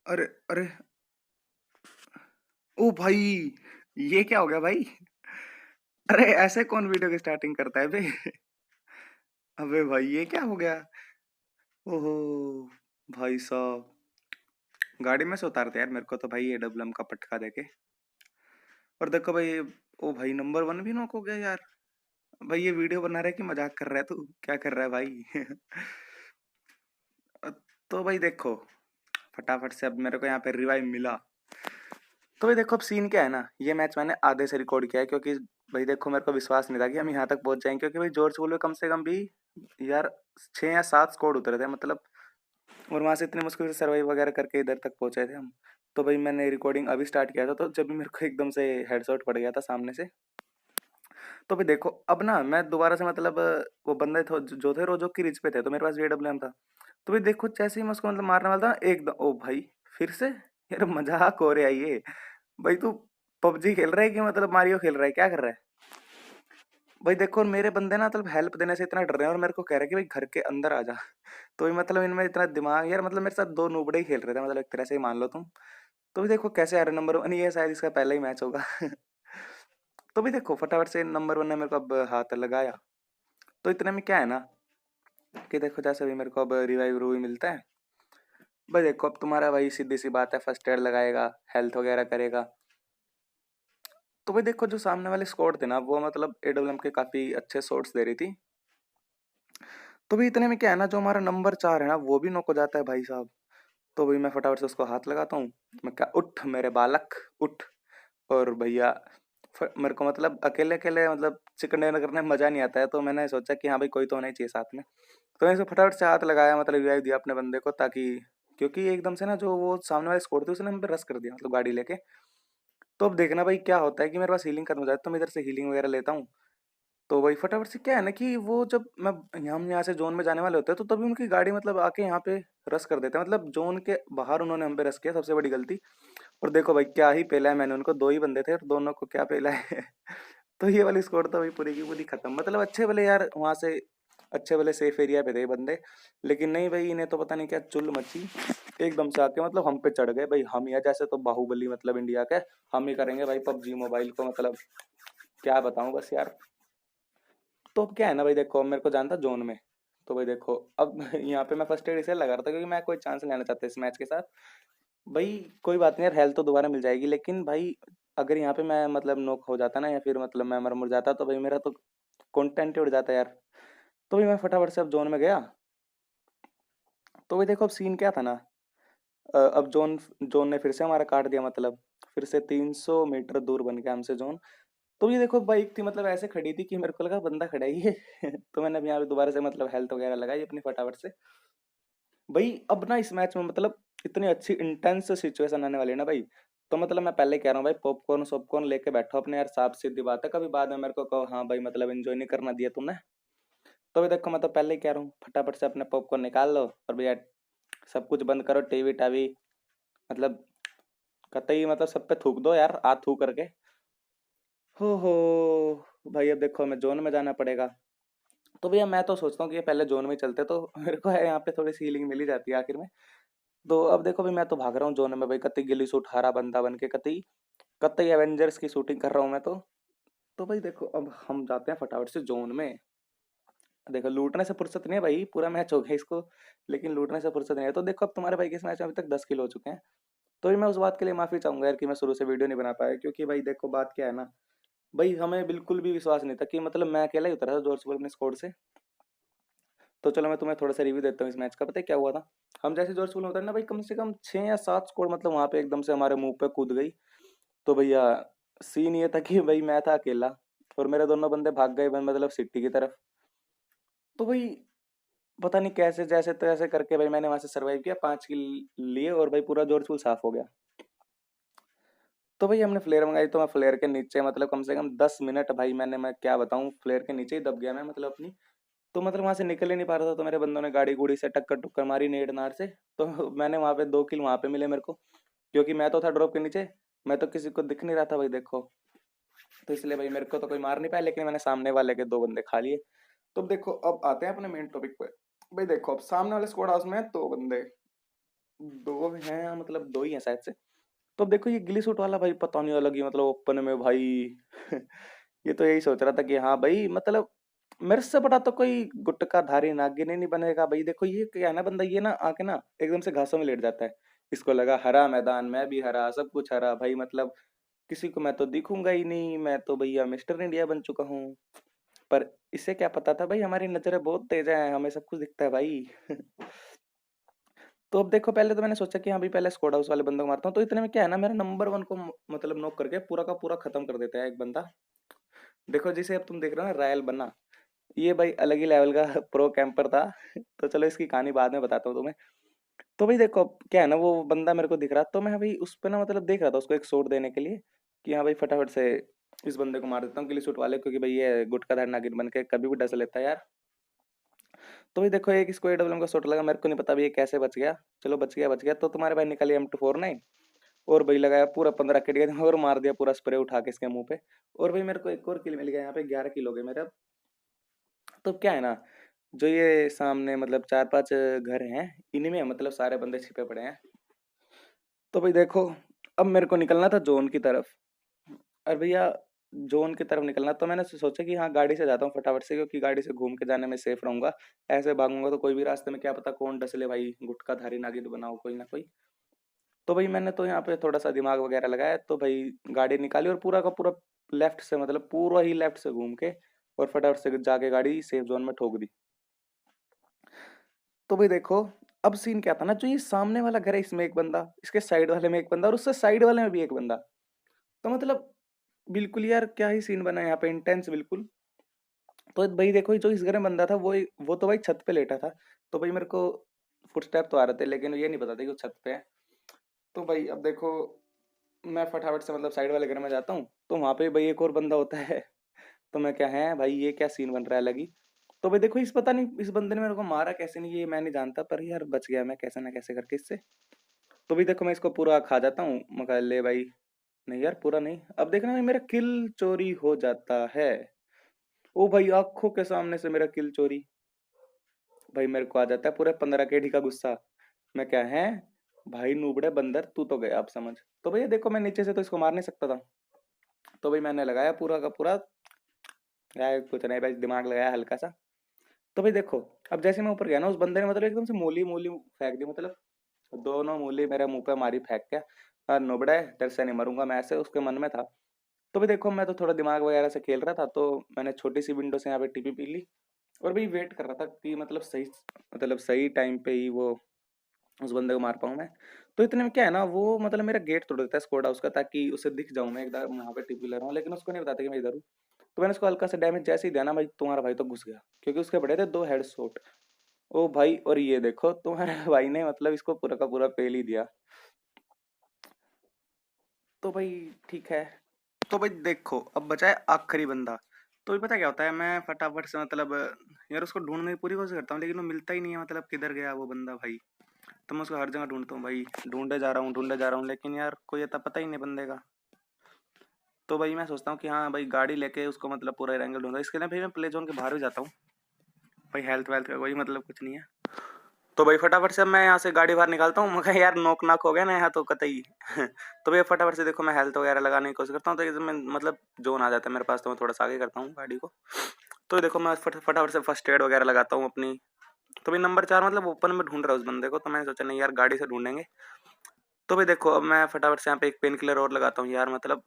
अरे अरे, ओ भाई, ये क्या हो गया भाई? अरे ऐसे कौन वीडियो की स्टार्टिंग करता है बे? अबे भाई ये क्या हो गया? ओहो भाई साहब, गाड़ी में से उतारते यार मेरे को तो भाई, ये डब्लम का पटका देके। और देखो भाई, ओ भाई नंबर वन भी नॉक हो गया यार। भाई ये वीडियो बना रहा है कि मजाक कर रहा है? तू क्या कर रहा है भाई? तो भाई देखो, फटाफट से अब मेरे को यहाँ पे रिवाइव मिला। तो भाई देखो, अब सीन क्या है ना, ये मैच मैंने आधे से रिकॉर्ड किया है क्योंकि भाई देखो, मेरे को विश्वास नहीं था कि हम यहाँ तक पहुंच जाएंगे, क्योंकि भाई जॉर्ज पोल में कम से कम भी यार 6 या 7 स्क्वाड उतरे थे मतलब। और वहां से इतनी मुश्किल से सर्वाइव वगैरह करके इधर तक पहुंचे थे हम। तो भाई मैंने रिकॉर्डिंग अभी स्टार्ट किया था, तो जब भी मेरे को एकदम से हेडशॉट पड़ गया था सामने से। तो भाई देखो, अब ना मैं दोबारा से मतलब वो बंदे जो थे रोजो की रिच पे थे, तो मेरे पास AWM था। तो भाई देखो, जैसे ही मैं उसको मतलब मारने वाला था एकदम, ओ भाई फिर से, यार मजाक हो रहा है ये। भाई तू पबजी खेल रहा है कि मतलब मारियो खेल रहा है, क्या कर रहा है? भाई देखो, और मेरे बंदे ना मतलब हेल्प देने से इतना डर रहे हैं और मेरे को कह रहे हैं कि भाई घर के अंदर आ जा। तो ये मतलब इनमें इतना दिमाग, यार मतलब मेरे साथ दो नूबड़े ही खेल रहे थे मतलब, एक तरह से ही मान लो तुम। तो भी देखो कैसे आ रहे नंबर वन, ये शायद इसका पहला ही मैच होगा। तो भी देखो, फटाफट से नंबर वन ने मेरे को अब हाथ लगाया। तो इतने में क्या है ना, कि देखो जैसे भी मेरे को अब रिवाइव रूवी मिलता है। भाई देखो, अब तुम्हारा भाई सीधी सी बात है, फर्स्ट एड लगाएगा, हेल्थ वगैरह करेगा। तो भाई देखो, जो सामने वाले स्क्वाड थे ना, वो मतलब AWM के काफी अच्छे शॉट्स दे रही थी। तो भाई इतने में क्या है ना, जो हमारा नंबर 4 है ना, वो भी नॉक हो जाता है भाई साहब। तो भाई मैं फटाफट से उसको हाथ लगाता हूँ। मैं क्या, उठ मेरे बालक उठ। और भैया, मेरे को मतलब अकेले अकेले मतलब चिकन डिनर करने में मजा नहीं आता है, तो मैंने सोचा कि हाँ भाई कोई तो होना ही चाहिए साथ में। तो मैंने फटाफट से हाथ लगाया, मतलब रिवाइव दिया अपने बंदे को, ताकि क्योंकि एकदम से ना जो वो सामने वाले स्कोर थे, उसने हम पे रश कर दिया मतलब गाड़ी लेके। तो अब देखना भाई क्या होता है, कि मेरे पास हीलिंग खत्म हो जाए तो मैं इधर से हीलिंग वगैरह लेता हूँ। तो वही फटाफट से क्या है ना, कि वो जब मैं हम यहाँ से जोन में जाने वाले होते हैं, तो तभी उनकी गाड़ी मतलब आके यहाँ पे रस कर देते हैं, मतलब जोन के बाहर उन्होंने हम पे रस किया, सबसे बड़ी गलती। और देखो भाई, क्या ही पेला है मैंने उनको, दो ही बंदे थे और दोनों को क्या पेला है। तो ये वाली स्कोर तो भाई पूरी की पूरी खत्म, मतलब अच्छे वाले यार वहां से, अच्छे वाले सेफ एरिया पे थे ये बंदे। लेकिन नहीं भाई, इन्हें तो पता नहीं क्या चुल मची, एकदम से आके मतलब हम पे चढ़ गए भाई। हम या जैसे तो बाहुबली मतलब इंडिया के, हम ही करेंगे भाई पबजी मोबाइल को, मतलब क्या बताऊं बस यार। तो अब क्या है ना भाई, देखो अब मेरे को जाना था जोन में। तो भाई देखो, अब यहाँ पे मैं फर्स्ट एड इसलिए लगा रहा था क्योंकि मैं कोई चांस लेना चाहता इस मैच के साथ। भाई कोई बात नहीं यार, हेल्थ तो दोबारा मिल जाएगी, लेकिन भाई अगर यहाँ पे मैं मतलब नॉक हो जाता ना, या फिर मतलब मैं मर मुर जाता, तो भाई मेरा तो कंटेंट ही उड़ जाता यार। तो भाई मैं फटाफट से अब जोन में गया। तो भाई देखो, अब सीन क्या था ना, अब जोन जोन ने फिर से हमारा काट दिया, मतलब फिर से 300 मीटर दूर बन गया हमसे जोन। तो ये देखो, बाइक थी मतलब ऐसे खड़ी थी कि मेरे को लगा बंदा खड़ा ही है। तो मैंने अब यहाँ पे दोबारा से मतलब हेल्थ वगैरह लगाई अपनी फटाफट से। भाई अब ना इस मैच में मतलब इतनी अच्छी इंटेंस सिचुएशन आने वाली है ना भाई। तो मतलब मैं पहले कह रहा हूँ भाई, पॉपकॉर्न सॉपकॉर्न लेके बैठो अपने यार, साफ सीधी बात है, कभी बाद में मेरे को कहो हाँ भाई मतलब एंजॉय नहीं करना दिया तुमने। तो भी देखो, मैं तो पहले ही कह रहा हूँ, फटाफट से अपने पॉपकॉर्न निकाल लो और भैया सब कुछ बंद करो, टीवी टावी मतलब कतई मतलब सब पे थूक दो यार, हाथ थू करके। हो भाई, अब देखो हमें जोन में जाना पड़ेगा। तो भैया मैं तो सोचता हूँ कि ये पहले जोन में ही चलते, तो मेरे को है यहाँ पे थोड़ी सी हीलिंग मिल ही जाती है आखिर में। तो अब देखो भाई, मैं तो भाग रहा हूँ जोन में भाई, कतई गिल्ली सूट हरा बंदा बन के, कतई कतई एवेंजर्स की शूटिंग कर रहा हूँ मैं तो भाई देखो, अब हम जाते हैं फटाफट से जोन में। देखो लूटने से फुर्सत नहीं है भाई, पूरा मैच हो गया इसको, लेकिन लूटने से फुर्सत नहीं है। तो देखो, अब तुम्हारे भाई के इस मैच में अभी तक 10 किलो हो चुके हैं। तो ये मैं उस बात के लिए माफी चाहूंगा यार, कि मैं शुरू से वीडियो नहीं बना पाया, क्योंकि भाई देखो बात क्या है ना, भाई हमें बिल्कुल भी विश्वास नहीं था कि मतलब मैं अकेला ही उतरा था जॉर्ज अपने स्क्वाड से। तो चलो मैं तुम्हें थोड़ा सा रिव्यू देता हूँ इस मैच का। पता है क्या हुआ था, हम जैसे जॉर्ज में उतरे ना भाई, कम से कम 6 या 7 स्क्वाड मतलब वहां पे एकदम से हमारे मुंह पे कूद गई। तो भैया सीन ये था कि भाई मैं था अकेला, और मेरे दोनों बंदे भाग गए मतलब सिटी की तरफ। तो भाई पता नहीं कैसे जैसे तैसे करके भाई मैंने वहां से सर्वाइव किया, 5 किल लिए, और भाई पूरा जोरफुल साफ हो गया। तो भाई हमने फ्लेयर मंगाई, तो मैं फ्लेयर के नीचे मतलब कम से कम 10 मिनट भाई, मैं क्या बताऊं, फ्लेयर के नीचे ही दब गया मैं मतलब अपनी। तो मतलब वहां से निकल ही नहीं पा रहा था, तो मेरे बंदों ने गाड़ी गुड़ी से टक्कर टुक्कर मारी नेड़ नार से। तो मैंने वहां पे 2 किल वहां पे मिले मेरे को, क्योंकि मैं तो था ड्रॉप के नीचे, मैं तो किसी को दिख नहीं रहा था भाई देखो। तो इसलिए भाई मेरे को तो कोई मार नहीं पाया, लेकिन मैंने सामने वाले के 2 बंदे खा लिए। तो अब देखो, अब आते हैं अपने मेन टॉपिक पे। भाई देखो, अब सामने वाले स्क्वाड हाउस में है 2 बंदे। 2 हैं, मतलब 2 ही हैं शायद से। तो अब देखो ये गिली सूट वाला भाई पता नहीं अलग ही मतलब ओपन में भाई ये तो यही सोच रहा था कि हाँ भाई मतलब मेरे से बड़ा तो कोई गुटखाधारी नागिन ही नहीं बनेगा भाई। देखो ये क्या है ना, बंदा ये ना आके ना एकदम से घासों में लेट जाता है। इसको लगा हरा मैदान, मैं भी हरा, सब कुछ हरा भाई, मतलब किसी को मैं तो दिखूंगा ही नहीं, मैं तो भैया मिस्टर इंडिया बन चुका हूँ। पर इसे क्या पता था भाई हमारी नजरें बहुत तेज हैं, हमें सब कुछ दिखता है भाई तो अब देखो पहले तो मैंने सोचा कि हाँ भाई पहले स्क्वाड हाउस वाले बंदों को मारता हूँ। तो इतने में क्या है ना, मेरा नंबर 1 को मतलब नॉक करके पूरा का पूरा खत्म कर देता है एक बंदा। देखो जिसे अब तुम देख रहे हो ना, रायल बन्ना, ये भाई अलग ही लेवल का प्रो कैंपर था तो चलो इसकी कहानी बाद में बताता हूँ तुम्हें। तो भाई देखो अब क्या है ना, वो बंदा मेरे को दिख रहा, तो मैं भाई उस पे ना मतलब देख रहा था उसको एक शॉट देने के लिए कि हाँ भाई फटाफट से इस बंदे को मार देता हूँ गिली सूट वाले, क्योंकि भाई ये गुटखाधारी नागिन बन के कभी भी डस लेता है यार। तो भाई देखो एक इसको एडब्ल्यूएम का शॉट लगा, मेरे को नहीं पता भाई ये कैसे बच गया। चलो बच गया बच गया, तो तुम्हारे भाई निकाली M249 और भाई लगाया पूरा 15 किट गया और मार दिया पूरा स्प्रे उठा के इसके मुंह पे। और भाई मेरे को एक और किल मिल गया, यहाँ पे 11 किल हो गए मेरे अब। तो क्या है ना, जो ये सामने मतलब 4-5 घर हैं, इनमें मतलब सारे बंदे छिपे पड़े हैं। तो भाई देखो अब मेरे को निकलना था जोन की तरफ। और भैया जोन की तरफ निकलना, तो मैंने सोचा कि हाँ गाड़ी से जाता हूँ फटाफट से, क्योंकि गाड़ी से घूम के जाने में सेफ रहूंगा। ऐसे भागूंगा तो कोई भी रास्ते में क्या पता कौन डस ले भाई, गुटखा धारी नागिन बनाओ कोई ना कोई। तो भाई मैंने तो यहाँ पे थोड़ा सा दिमाग वगैरह लगाया, तो भाई गाड़ी निकाली और पूरा का पूरा लेफ्ट से मतलब पूरा ही लेफ्ट से घूम के और फटाफट से जाके गाड़ी सेफ जोन में ठोक दी। तो भाई देखो अब सीन क्या था ना, जो ये सामने वाला घर है इसमें एक बंदा, इसके साइड वाले में एक बंदा और उससे साइड वाले में भी एक बंदा। तो मतलब बिल्कुल यार क्या ही सीन बना है यहाँ पे, इंटेंस बिल्कुल। तो भाई देखो जो इस घर में बंदा था वो तो भाई छत पे लेटा था। तो भाई मेरे को फुटस्टेप तो आ रहे थे, लेकिन ये नहीं पता था कि वो छत पे है। तो भाई अब देखो मैं फटाफट से मतलब साइड वाले घर में जाता हूँ, तो वहां पे भाई एक और बंदा होता है तो मैं क्या है भाई ये क्या सीन बन रहा है लगी। तो भाई देखो इस पता नहीं इस बंदे ने मेरे को मारा कैसे नहीं ये मैं नहीं जानता, पर यार बच गया मैं कैसे ना कैसे करके इससे। तो भाई देखो मैं इसको पूरा खा जाता हूँ, मगर ले भाई नहीं यार पूरा नहीं, अब देखना भाई मेरा किल चोरी हो जाता है। ओ भाई आंखों के सामने से मेरा किल चोरी। भाई मेरे को आ जाता है पूरे 15 केडी का गुस्सा। मैं क्या है भाई नूबड़े बंदर तू तो गया आप समझ। तो भैया देखो मैं नीचे से तो इसको मार नहीं सकता था, तो भाई मैंने लगाया पूरा का पूरा यार कुछ नहीं भाई दिमाग लगाया हल्का सा। तो भाई देखो अब जैसे मैं ऊपर गया ना, उस बंदे ने मतलब एकदम से मूली मूली फेंक दी, मतलब दोनों मूली मेरे मुंह पे मारी फेंक के। नुबड़े तेरे से नहीं मरूंगा मैं, ऐसे उसके मन में था। तो भाई देखो मैं तो थोड़ा दिमाग वगैरह से खेल रहा था, तो मैंने छोटी सी विंडो से यहाँ पे टीपी पी ली और भाई वेट कर रहा था कि मतलब सही टाइम पे ही वो उस बंदे को मार पाऊँ मैं। तो इतने में क्या है ना, वो मतलब मेरा गेट तोड़ देता है स्क्वाड हाउस का, ताकि उसे दिख जाऊँ मैं एकदम वहाँ पे टीपी ले रहा हूँ, लेकिन उसको नहीं बताता कि मैं इधर हूँ। तो मैंने उसको हल्का सा डैमेज जैसे ही दिया ना भाई, तुम्हारा भाई तो घुस गया, क्योंकि उसके पड़े थे 2 हेडशॉट। ओ भाई और ये देखो तुम्हारे भाई ने मतलब इसको पूरा का पूरा पेल ही दिया। तो भाई ठीक है। तो भाई देखो अब बचा है आखिरी बंदा। तो भी पता क्या होता है, मैं फटाफट से मतलब यार उसको ढूंढने की पूरी कोशिश करता हूँ, लेकिन वो मिलता ही नहीं है, मतलब किधर गया वो बंदा भाई। तो मैं उसको हर जगह ढूंढता हूँ भाई, ढूंढे जा रहा हूँ, लेकिन यार कोई अता पता ही नहीं बंदे का। तो भाई मैं सोचता हूँ कि हाँ भाई गाड़ी लेके उसको मतलब पूरा एंगल ढूंढा, इसके लिए भाई मैं प्ले जोन के बाहर भी जाता हूँ। भाई हेल्थ वेल्थ का कोई मतलब कुछ नहीं है। तो भाई फटाफट से मैं यहाँ से गाड़ी बाहर निकालता हूँ, मगर यार नोक नाक हो गया ना यहाँ तो कतई तो भाई फटाफट से देखो मैं हेल्थ वगैरह लगाने की कोशिश करता हूँ, तो एकदम मैं मतलब जोन आ जाता है मेरे पास, तो मैं थोड़ा सा आगे करता हूँ गाड़ी को। तो देखो मैं फटाफट से फर्स्ट एड वगैरह लगाता हूँ अपनी। तो भाई नंबर 4 मतलब ओपन में ढूंढ रहा है उस बंदे को, तो मैंने सोचा नहीं यार गाड़ी से ढूंढेंगे। तो भाई देखो अब मैं फटाफट से यहाँ पे एक पेन किलर और लगाता हूँ यार, मतलब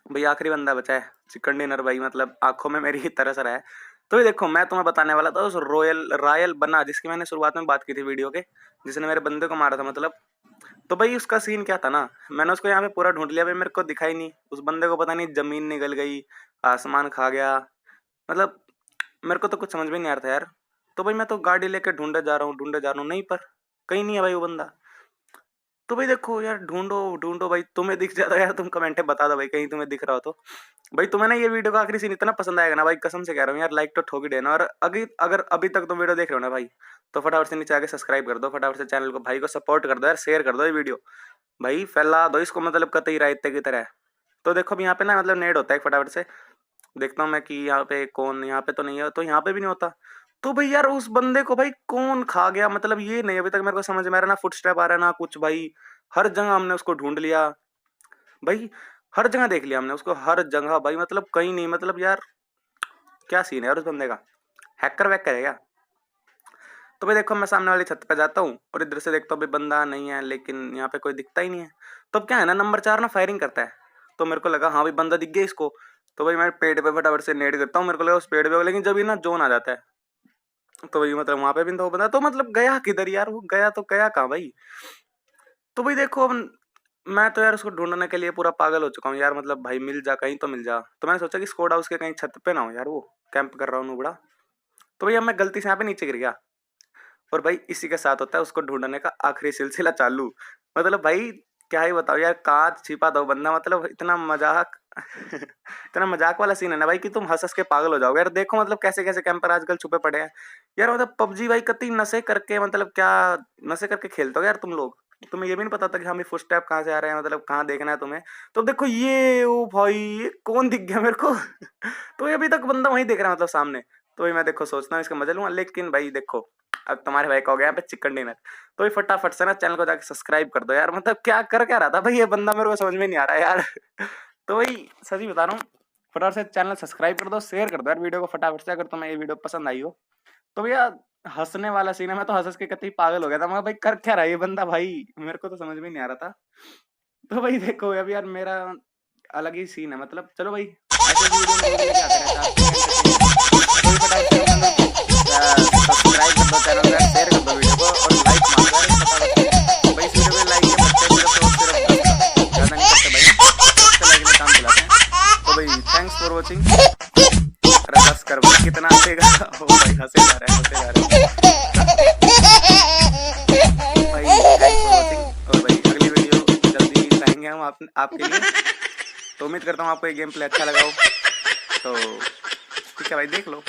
भाई आखिरी बंदा बचा है चिकन डिनर भाई, मतलब आंखों में मेरी तरस रहा है। तो ये देखो मैं तुम्हें बताने वाला था उस रायल बना जिसकी मैंने शुरुआत में बात की थी वीडियो के, जिसने मेरे बंदे को मारा था मतलब। तो भाई उसका सीन क्या था ना, मैंने उसको यहाँ पे पूरा ढूंढ लिया भाई, मेरे को दिखाई नहीं उस बंदे को, पता नहीं जमीन निकल गई, आसमान खा गया, मतलब मेरे को तो कुछ समझ में नहीं आ रहा था यार। तो भाई मैं तो गाड़ी लेके ढूंढे जा रहा हूँ नहीं, पर कहीं नहीं है भाई वो बंदा। तो भाई देखो यार ढूंढो ढूंढो भाई, तुम्हें दिख जाता है यार, तुम कमेंट में बता दो भाई कहीं तुम्हें दिख रहा हो तो। भाई तुम्हें ना ये वीडियो का आखिरी सीन इतना पसंद आएगा ना भाई, कसम से कह रहा हूँ यार, लाइक तो ठोक ही देना। और अगर अभी तक तुम वीडियो देख रहे हो ना भाई, तो फटाफट से नीचे आके सब्सक्राइब कर दो, फटाफट से चैनल को भाई को सपोर्ट कर दो यार, शेयर कर दो ये वीडियो, भाई फैला दो इसको मतलब कतई रायते की तरह। तो देखो अब यहाँ पे ना मतलब नेड होता है फटाफट से देखता हूँ मैं कि यहाँ पे कौन, यहाँ पे तो नहीं है, तो यहाँ पे भी नहीं होता। तो भाई यार उस बंदे को भाई कौन खा गया, मतलब ये नहीं अभी तक मेरे को समझ में आ रहा, ना फुटस्टेप आ रहा है ना कुछ भाई। हर जगह हमने उसको ढूंढ लिया भाई, हर जगह देख लिया हमने उसको, हर जगह भाई, मतलब कहीं नहीं, मतलब यार क्या सीन है यार उस बंदे का, हैकर वैकर है क्या। तो भाई देखो मैं सामने वाली छत पे जाता हूँ और इधर से देखता हूँ भाई बंदा नहीं है, लेकिन यहाँ पे कोई दिखता ही नहीं है। तो अब क्या है ना, नंबर 4 ना फायरिंग करता है, तो मेरे को लगा हाँ भाई बंदा दिख गया इसको। तो भाई मैं पेड़ पे फटाफट से नेट करता हूँ, मेरे को लगा उस पेड़ पे, लेकिन जब ये ना जोन आ जाता है तो भाई मतलब वहां पे भी तो वो बंदा, तो मतलब गया किधर यार, वो गया तो गया कहाँ भाई। तो भाई देखो अब मैं तो यार उसको ढूंढने के लिए पूरा पागल हो चुका हूँ यार, मतलब भाई मिल जा कहीं तो मिल जा। तो मैंने सोचा कि स्कोड हाउस के कहीं छत पे ना हो यार, वो कैंप कर रहा हूँ बड़ा। तो भैया मैं गलती से यहाँ पे नीचे गिर गया, और भाई इसी के साथ होता है उसको ढूंढने का आखिरी सिलसिला चालू। मतलब भाई क्या ही बताओ यार, कहाँ छिपा था वो बंदा, मतलब इतना मजाक इतना मजाक वाला सीन है ना भाई कि तुम हंस हंस के पागल हो जाओगे यार। देखो मतलब कैसे कैसे कैंपर आजकल छुपे पड़े हैं यार, मतलब पबजी भाई कतई नशे करके, मतलब क्या नशे करके खेलते हो यार तुम लोग। तुम्हें ये भी नहीं पता था कि हमें फुट स्टेप कहाँ से आ रहे हैं, मतलब कहाँ देखना है तुम्हें। तो देखो ये ओ भाई, ये कौन दिख गया मेरे को तो ये अभी तक बंदा वहीं देख रहा है मतलब सामने। तो भाई मैं देखो सोचता हूँ इसका मजा लूंगा, लेकिन भाई देखो अब तुम्हारे भाई का हो गया यहाँ पे चिकन डिनर। तो भाई फटाफट से ना चैनल को जाके सब्सक्राइब कर दो यार, मतलब क्या कर क्या रहा था भाई ये बंदा, मेरे को समझ में नहीं आ रहा है यार तो भाई सच ही बता रहा हूँ, फटाफट से चैनल सब्सक्राइब कर दो, शेयर कर दो यार वीडियो को फटाफट से, अगर तुम्हें ये वीडियो पसंद आई हो। तो भैया हंसने वाला सीन है, मैं तो हंस हंस के कतई पागल हो गया था, मैं भाई कर क्या रहा है ये बंदा भाई, मेरे को तो समझ में नहीं आ रहा था। तो भाई देखो अभी यार मेरा अलग ही सीन है, मतलब चलो भाई ऐसे भी वीडियो में रोज लेके आते रहता है तो भी फटाफट से सब्सक्राइब कर दो चैनल को, शेयर कर दो वीडियो को और लाइक मार दो यार फटाफट से। भाई इस वीडियो पे लाइक के बच्चे सिर्फ 10 ज्यादा नहीं करते भाई, 10 लाइक में काम चलाते हैं। तो भाई थैंक्स फॉर वॉचिंग। अरे बस कर भाई, कितना हंसेगा ओ भाई, हंसे जा रहा है हंसे जा रहा है भाई। थैंक्स फॉर वॉचिंग, और भाई अगली वीडियो जल्दी लाएंगे हम आपके लिए। तो उम्मीद करता हूँ आपको ये गेम प्ले अच्छा लगा हो। तो ठीक है भाई देख लो।